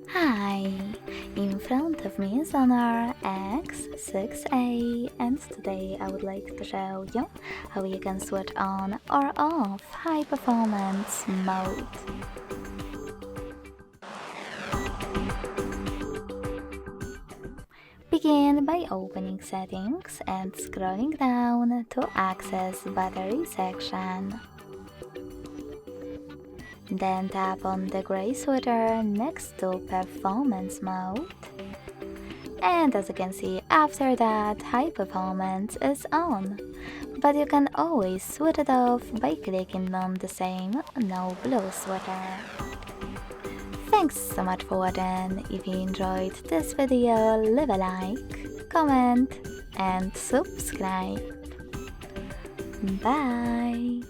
Hi, in front of me is HONOR X6a, and today I would like to show you how you can switch on or off high performance mode. Begin by opening settings and scrolling down to access battery section. Then tap on the gray switcher next to performance mode. And as you can see, after that, high performance is on. But you can always switch it off by clicking on the same no blue switcher. Thanks so much for watching. If you enjoyed this video, leave a like, comment and subscribe. Bye!